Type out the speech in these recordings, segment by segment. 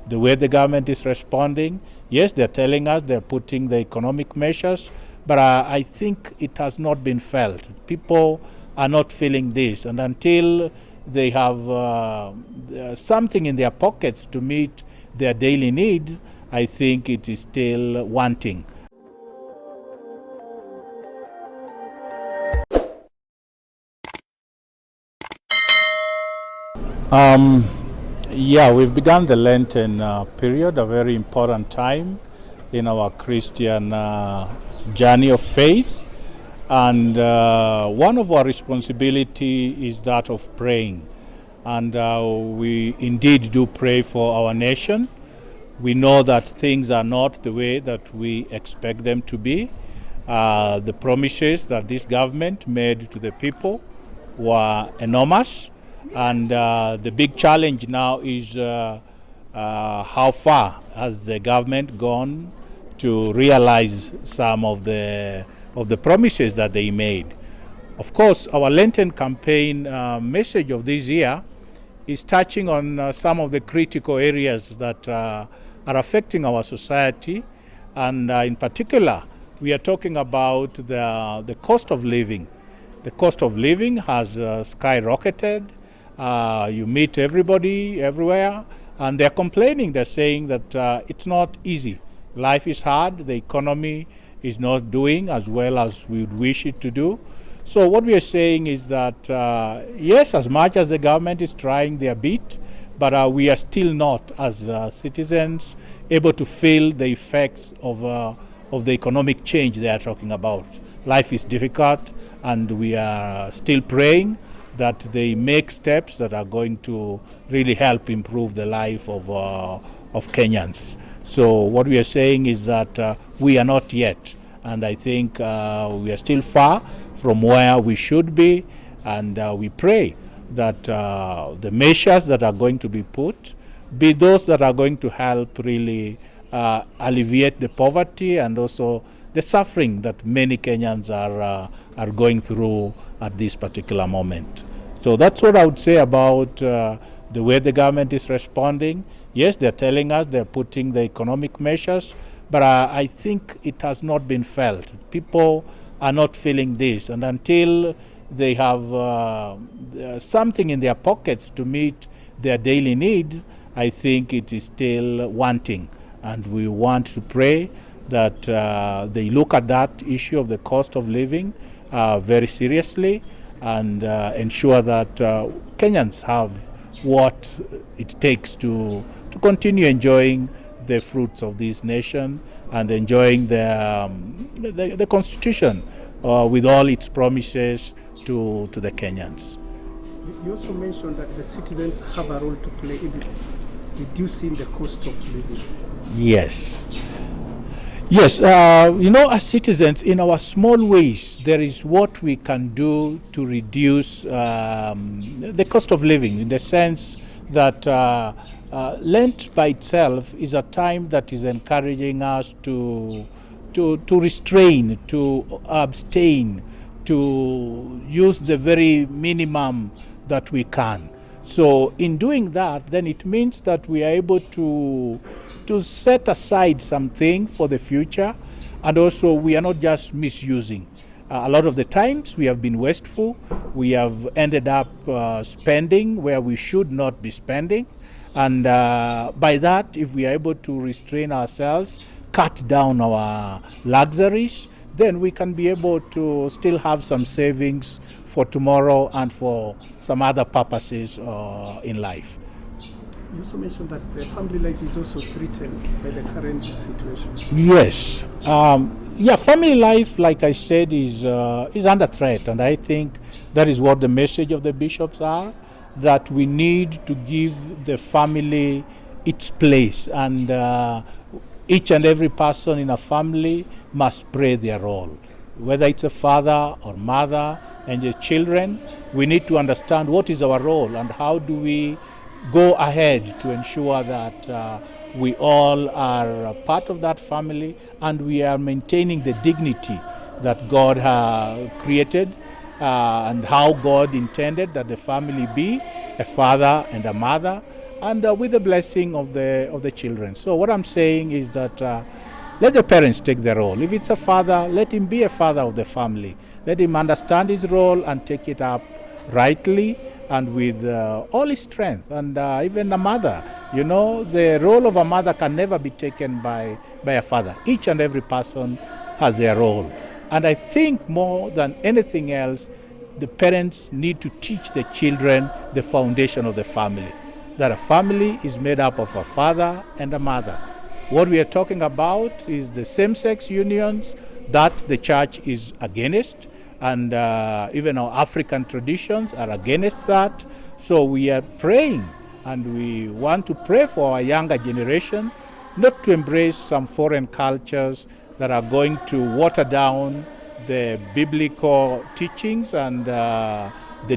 the way the government is responding. Yes, they're telling us they're putting the economic measures, but I think it has not been felt. People are not feeling this, and until they have something in their pockets to meet their daily needs, I think it is still wanting. Yeah, we've begun the Lenten period, a very important time in our Christian journey of faith. And one of our responsibility is that of praying. And we indeed do pray for our nation. We know that things are not the way that we expect them to be. The promises that this government made to the people were enormous. And the big challenge now is how far has the government gone to realize some of the promises that they made. Of course, our Lenten campaign message of this year is touching on some of the critical areas that are affecting our society. And in particular, we are talking about the cost of living. The cost of living has skyrocketed. You meet everybody everywhere, and they're complaining. They're saying that it's not easy. Life is hard. The economy is not doing as well as we would wish it to do. So what we are saying is that, yes, as much as the government is trying their bit, but we are still not, as citizens, able to feel the effects of the economic change they are talking about. Life is difficult, and we are still praying that they make steps that are going to really help improve the life of Kenyans. So what we are saying is that we are not yet, and I think we are still far from where we should be, and we pray that the measures that are going to be put be those that are going to help really alleviate the poverty and also the suffering that many Kenyans are going through at this particular moment. So that's what I would say about the way the government is responding. Yes, they're telling us they're putting the economic measures, but I think it has not been felt. People are not feeling this, and until they have something in their pockets to meet their daily needs, I think it is still wanting. And we want to pray that they look at that issue of the cost of living very seriously and ensure that Kenyans have what it takes to continue enjoying the fruits of this nation and enjoying the Constitution with all its promises to the Kenyans. You also mentioned that the citizens have a role to play in reducing the cost of living. Yes. Yes, as citizens, in our small ways, there is what we can do to reduce the cost of living, in the sense that Lent by itself is a time that is encouraging us to restrain, to abstain, to use the very minimum that we can. So in doing that, then it means that we are able to set aside something for the future, and also we are not just misusing. A lot of the times we have been wasteful. We have ended up spending where we should not be spending, and by that, if we are able to restrain ourselves, cut down our luxuries, then we can be able to still have some savings for tomorrow and for some other purposes in life. You also mentioned that the family life is also threatened by the current situation. Yes. Family life, like I said, is under threat. And I think that is what the message of the bishops are, that we need to give the family its place. And each and every person in a family must play their role. Whether it's a father or mother and the children, we need to understand what is our role and how do we go ahead to ensure that we all are part of that family and we are maintaining the dignity that God has created and how God intended that the family be, a father and a mother, and with the blessing of the children. So what I'm saying is that let the parents take their role. If it's a father, let him be a father of the family. Let him understand his role and take it up rightly and with all his strength. And even a mother, the role of a mother can never be taken by a father. Each and every person has their role. And I think more than anything else, the parents need to teach the children the foundation of the family. That a family is made up of a father and a mother. What we are talking about is the same-sex unions that the church is against, and even our African traditions are against that. So we are praying, and we want to pray for our younger generation not to embrace some foreign cultures that are going to water down the biblical teachings and the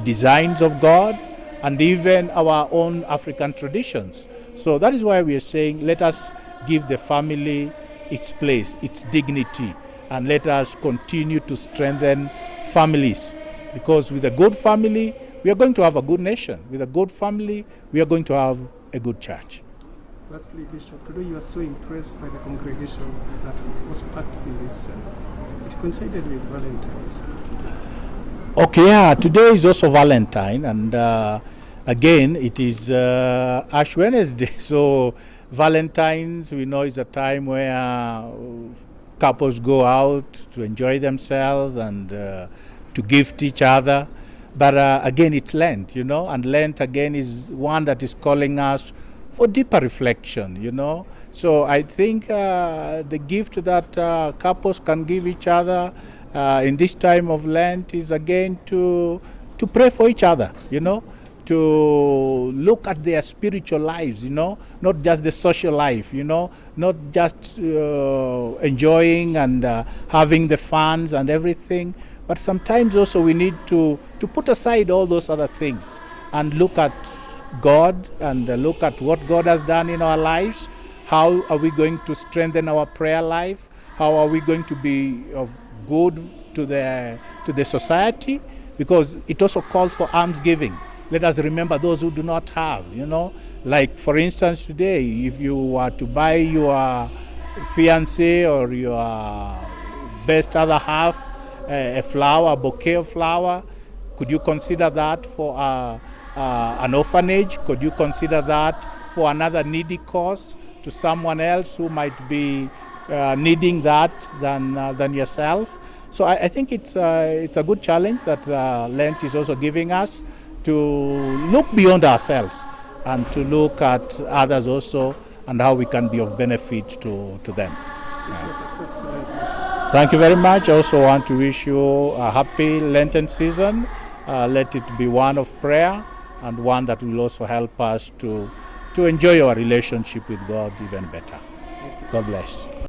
designs of God, and even our own African traditions. So that is why we are saying, let us give the family its place, its dignity, and let us continue to strengthen families. Because with a good family, we are going to have a good nation. With a good family, we are going to have a good church. Lastly, Bishop, today you are so impressed by the congregation that was packed in this church. It coincided with Valentine's. Okay, yeah, today is also Valentine, and again, it is Ash Wednesday. So Valentine's, we know, is a time where couples go out to enjoy themselves and to gift each other. But again, it's Lent, and Lent again is one that is calling us for deeper reflection, So I think the gift that couples can give each other in this time of Lent is again to pray for each other, to look at their spiritual lives, not just the social life, not just enjoying and having the funds and everything, but sometimes also we need to put aside all those other things and look at God and look at what God has done in our lives. How are we going to strengthen our prayer life? How are we going to be of good to the society? Because it also calls for almsgiving. Let us remember those who do not have, Like, for instance, today, if you were to buy your fiancé or your best other half a flower, a bouquet of flower, could you consider that for an orphanage? Could you consider that for another needy cause to someone else who might be needing that than yourself? So I think it's a good challenge that Lent is also giving us, to look beyond ourselves and to look at others also and how we can be of benefit to them. Thank you very much. I also want to wish you a happy Lenten season. Let it be one of prayer and one that will also help us to enjoy our relationship with God even better. God bless.